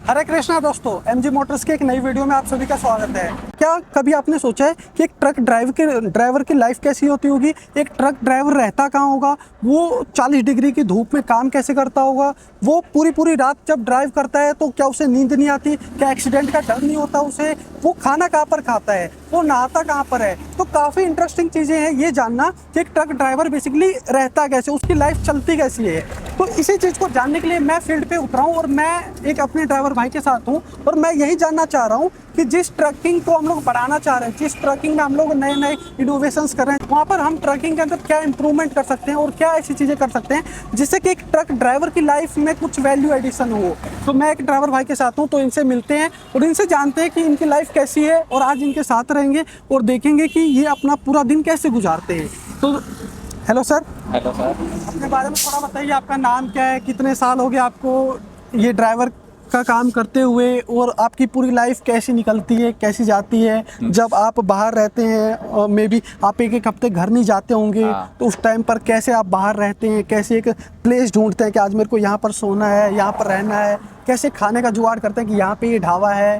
हरे कृष्णा दोस्तों, MG Motors के एक नई वीडियो में आप सभी का स्वागत है। क्या कभी आपने सोचा है कि एक ट्रक ड्राइवर की लाइफ कैसी होती होगी? एक ट्रक ड्राइवर रहता कहाँ होगा? वो 40 डिग्री की धूप में काम कैसे करता होगा? वो पूरी पूरी रात जब ड्राइव करता है तो क्या उसे नींद नहीं आती? क्या एक्सीडेंट का डर नहीं होता उसे? वो खाना कहाँ पर खाता है? वो नहाता कहाँ पर है? तो काफ़ी इंटरेस्टिंग चीज़ें हैं ये जानना कि एक ट्रक ड्राइवर बेसिकली रहता कैसे, उसकी लाइफ चलती कैसी है। तो इसी चीज़ को जानने के लिए मैं फील्ड पे उतरा हूँ और मैं एक अपने ड्राइवर भाई के साथ हूँ और मैं यही जानना चाह रहा हूँ कि जिस ट्रकिंग को हम लोग बढ़ाना चाह रहे हैं, जिस ट्रकिंग में हम लोग नए नए इनोवेशंस कर रहे हैं, वहाँ पर हम ट्रकिंग के अंदर क्या इंप्रूवमेंट कर सकते हैं और क्या ऐसी चीज़ें कर सकते हैं जिससे कि एक ट्रक ड्राइवर की लाइफ में कुछ वैल्यू एडिशन हो। तो मैं एक ड्राइवर भाई के साथ हूँ, तो इनसे मिलते हैं और इनसे जानते हैं कि इनकी लाइफ कैसी है और आज इनके साथ रहेंगे और देखेंगे कि ये अपना पूरा दिन कैसे गुजारते हैं। तो हेलो सर। Hello sir. अपने बारे में थोड़ा बताइए, आपका नाम क्या है, कितने साल हो गए आपको ये ड्राइवर का काम करते हुए और आपकी पूरी लाइफ कैसी निकलती है, कैसी जाती है? जब आप बाहर रहते हैं और मे बी आप एक हफ्ते घर नहीं जाते होंगे, तो उस टाइम पर कैसे आप बाहर रहते हैं, कैसे एक प्लेस ढूंढते हैं कि आज मेरे को यहाँ पर सोना है, यहाँ पर रहना है, कैसे खाने का जुगाड़ करते हैं कि यहाँ पे ये ढाबा है,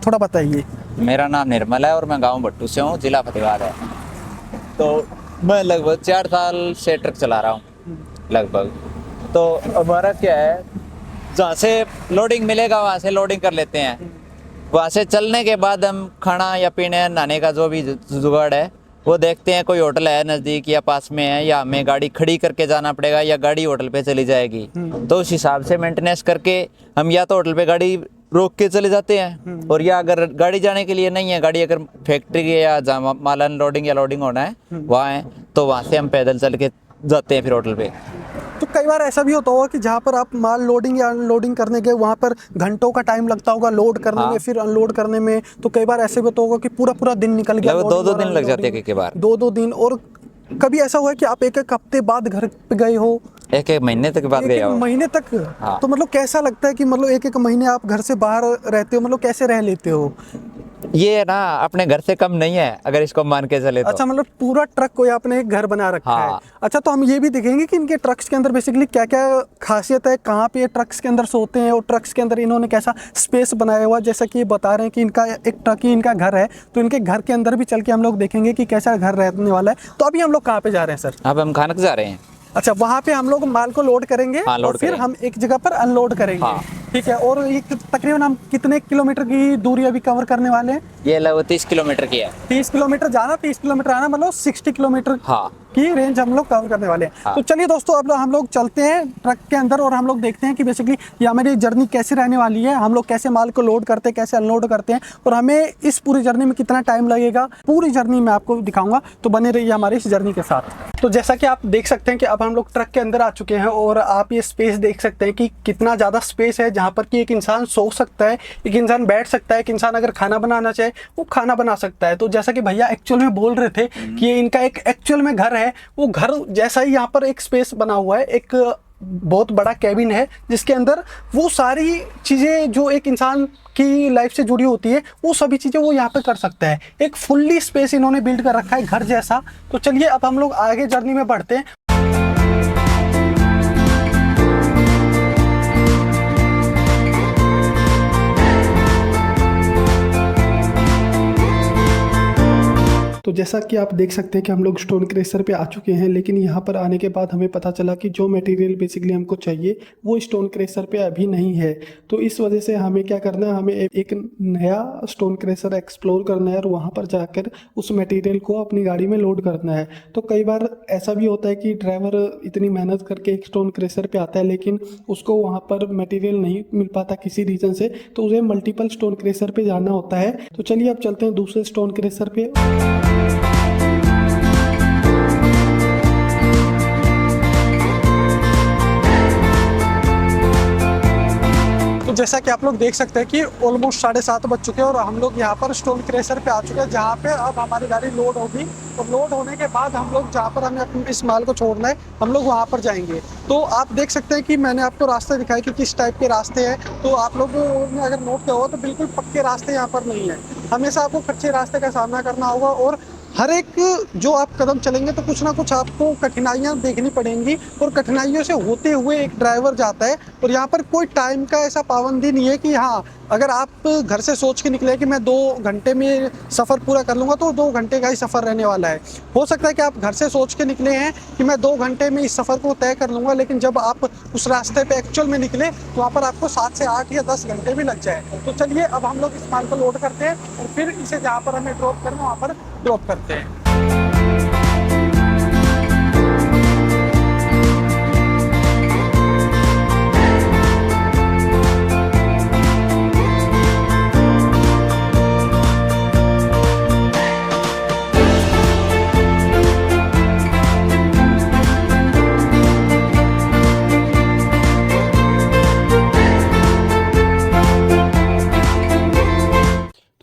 थोड़ा बताइए। मेरा नाम निर्मल है और मैं गांव भट्टू से हूँ, जिला फतेहाबाद है। तो मैं लगभग 4 साल से ट्रक चला रहा हूँ लगभग। तो हमारा क्या है, जहाँ से लोडिंग मिलेगा वहाँ से लोडिंग कर लेते हैं। वहाँ से चलने के बाद हम खाना या पीने नहाने का जो भी जुगाड़ है वो देखते हैं। कोई होटल है नज़दीक या पास में है, या हमें गाड़ी खड़ी करके जाना पड़ेगा या गाड़ी होटल पे चली जाएगी, तो उस हिसाब से मेंटेनेंस करके हम या तो होटल पे गाड़ी रोक के चले जाते हैं, और या अगर गाड़ी जाने के लिए नहीं है, गाड़ी अगर फैक्ट्री या जहाँ माल अनलोडिंग या लोडिंग होना है वहाँ है, तो वहाँ से हम पैदल चल के जाते हैं फिर होटल पे। तो कई बार ऐसा भी होता होगा कि जहाँ पर आप माल लोडिंग या अनलोडिंग करने गए वहाँ पर घंटों का टाइम लगता होगा लोड करने में, फिर अनलोड करने में। तो कई बार ऐसे भी होता होगा कि पूरा पूरा दिन निकल गया, 2-2 दिन लग जाते हैं कई बार। 2-2 दिन। और कभी ऐसा हुआ है कि आप एक हफ्ते बाद घर पे गए हो? एक महीने तक बाद गया हो। महीने तक? तो मतलब कैसा लगता है कि मतलब एक महीने आप घर से बाहर रहते हो, मतलब कैसे रह लेते हो? ये ना अपने घर से कम नहीं है अगर इसको मान के चले तो। अच्छा, मतलब पूरा ट्रक को आपने एक घर बना रखा है। अच्छा, तो हम ये भी देखेंगे कि इनके ट्रक्स के अंदर बेसिकली क्या क्या खासियत है, कहाँ पे ये ट्रक्स के अंदर सोते हैं और ट्रक्स के अंदर इन्होंने कैसा स्पेस बनाया हुआ। जैसा कि ये बता रहे हैं कि इनका एक ट्रक ही इनका घर है, तो इनके घर के अंदर भी चल के हम लोग देखेंगे कि कैसा घर रहने वाला है। तो अभी हम लोग कहाँ पे जा रहे हैं सर? अब हम खानक जा रहे हैं। अच्छा, वहाँ पे हम लोग माल को लोड करेंगे और फिर हम एक जगह पर अनलोड करेंगे। ठीक है। और ये तकरीबन हम कितने किलोमीटर की दूरी अभी कवर करने वाले हैं? ये लगभग 30 किलोमीटर की है। 30 किलोमीटर जाना, 30 किलोमीटर आना, मतलब 60 किलोमीटर की रेंज हम लोग कवर करने वाले हैं। तो चलिए दोस्तों, अब हम लोग चलते हैं ट्रक के अंदर और हम लोग देखते हैं कि बेसिकली ये हमारी जर्नी कैसे रहने वाली है, हम लोग कैसे माल को लोड करते हैं, कैसे अनलोड करते हैं और हमें इस पूरी जर्नी में कितना टाइम लगेगा। पूरी जर्नी मैं आपको दिखाऊंगा, तो बने रहिए हमारी इस जर्नी के साथ। तो जैसा कि आप देख सकते हैं कि अब हम लोग ट्रक के अंदर आ चुके हैं और आप ये स्पेस देख सकते हैं कि कितना ज़्यादा स्पेस है, जहाँ पर कि एक इंसान सो सकता है, एक इंसान बैठ सकता है, एक इंसान अगर खाना बनाना चाहे वो खाना बना सकता है। तो जैसा कि भैया एक्चुअल में बोल रहे थे कि ये इनका एक एक्चुअल में घर है, वो घर जैसा ही यहाँ पर एक स्पेस बना हुआ है, एक बहुत बड़ा कैबिन है जिसके अंदर वो सारी चीज़ें जो एक इंसान की लाइफ से जुड़ी होती है वो सभी चीज़ें वो यहाँ पे कर सकता है। एक फुल्ली स्पेस इन्होंने बिल्ड कर रखा है घर जैसा। तो चलिए अब हम लोग आगे जर्नी में बढ़ते हैं। तो जैसा कि आप देख सकते हैं कि हम लोग स्टोन क्रेशर पे आ चुके हैं, लेकिन यहाँ पर आने के बाद हमें पता चला कि जो मटेरियल बेसिकली हमको चाहिए वो स्टोन क्रेशर पे अभी नहीं है। तो इस वजह से हमें क्या करना है, हमें एक नया स्टोन क्रेशर एक्सप्लोर करना है और वहाँ पर जाकर उस मटेरियल को अपनी गाड़ी में लोड करना है। तो कई बार ऐसा भी होता है कि ड्राइवर इतनी मेहनत करके एक स्टोन क्रेशर पे आता है लेकिन उसको वहाँ पर मटेरियल नहीं मिल पाता किसी रीज़न से, तो उसे मल्टीपल स्टोन क्रेशर पे जाना होता है। तो चलिए अब चलते हैं दूसरे स्टोन क्रेशर पे। तो जैसा कि आप लोग देख सकते हैं कि ऑलमोस्ट 7:30 बज चुके हैं और हम लोग यहाँ पर स्टोन क्रेशर पे आ चुके हैं, जहाँ पे अब हमारी गाड़ी लोड होगी और लोड होने के बाद हम लोग जहाँ पर हमें इस माल को छोड़ना है हम लोग वहाँ पर जाएंगे। तो आप देख सकते हैं कि मैंने आपको रास्ते दिखाए कि किस टाइप के रास्ते हैं। तो आप लोगों ने अगर नोट किया होगा तो बिल्कुल पक्के रास्ते यहाँ पर नहीं है, हमेशा आपको कच्चे रास्ते का सामना करना होगा और हर एक जो आप कदम चलेंगे तो कुछ ना कुछ आपको कठिनाइयाँ देखनी पड़ेंगी, और कठिनाइयों से होते हुए एक ड्राइवर जाता है। और यहाँ पर कोई टाइम का ऐसा पाबंदी नहीं है कि हाँ, अगर आप घर से सोच के निकले कि मैं 2 घंटे में सफ़र पूरा कर लूँगा तो 2 घंटे का ही सफ़र रहने वाला है। हो सकता है कि आप घर से सोच के निकले हैं कि मैं 2 घंटे में इस सफ़र को तय कर लूँगा, लेकिन जब आप उस रास्ते पे एक्चुअल में निकले तो वहाँ पर आपको 7 से 8 या 10 घंटे भी लग जाए। तो चलिए अब हम लोग इस माल को लोड करते हैं और फिर इसे जहाँ पर हमें ड्रॉप करना वहाँ पर ड्रॉप करते हैं।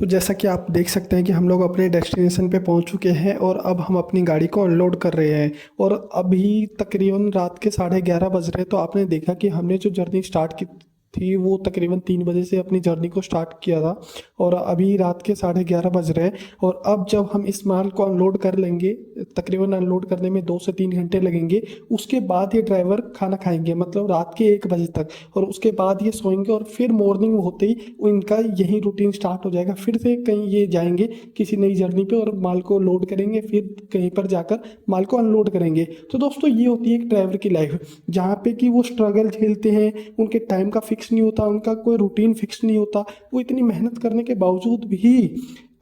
तो जैसा कि आप देख सकते हैं कि हम लोग अपने डेस्टिनेशन पे पहुंच चुके हैं और अब हम अपनी गाड़ी को अनलोड कर रहे हैं। और अभी तकरीबन रात के 11:30 बज रहे हैं। तो आपने देखा कि हमने जो जर्नी स्टार्ट की थी वो तकरीबन 3 बजे से अपनी जर्नी को स्टार्ट किया था, और अभी रात के 11:30 बज रहे हैं। और अब जब हम इस माल को अनलोड कर लेंगे, तकरीबन अनलोड करने में 2 से 3 घंटे लगेंगे। उसके बाद ये ड्राइवर खाना खाएंगे, मतलब रात के 1 बजे तक, और उसके बाद ये सोएंगे। और फिर मॉर्निंग होते ही इनका यही रूटीन स्टार्ट हो जाएगा। फिर से कहीं ये जाएंगे किसी नई जर्नी पे और माल को लोड करेंगे, फिर कहीं पर जाकर माल को अनलोड करेंगे। तो दोस्तों ये होती है एक ड्राइवर की लाइफ, जहाँ पे कि वो स्ट्रगल झेलते हैं, उनके टाइम का फिक्स नहीं होता, उनका कोई रूटीन फिक्स नहीं होता। वो इतनी मेहनत करने के बावजूद भी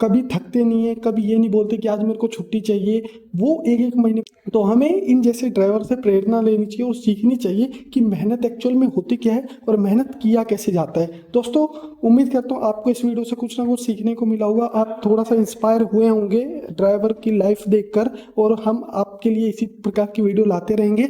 कभी थकते नहीं है, कभी ये नहीं बोलते कि आज मेरे को छुट्टी चाहिए। वो एक महीने। तो हमें इन जैसे ड्राइवर से प्रेरणा लेनी चाहिए और सीखनी चाहिए कि मेहनत एक्चुअल में होती क्या है और मेहनत किया कैसे जाता है। दोस्तों उम्मीद करता हूँ आपको इस वीडियो से कुछ ना कुछ सीखने को मिला होगा। आप थोड़ा सा इंस्पायर हुए होंगे ड्राइवर की लाइफ देखकर, और हम आपके लिए इसी प्रकार की वीडियो लाते रहेंगे।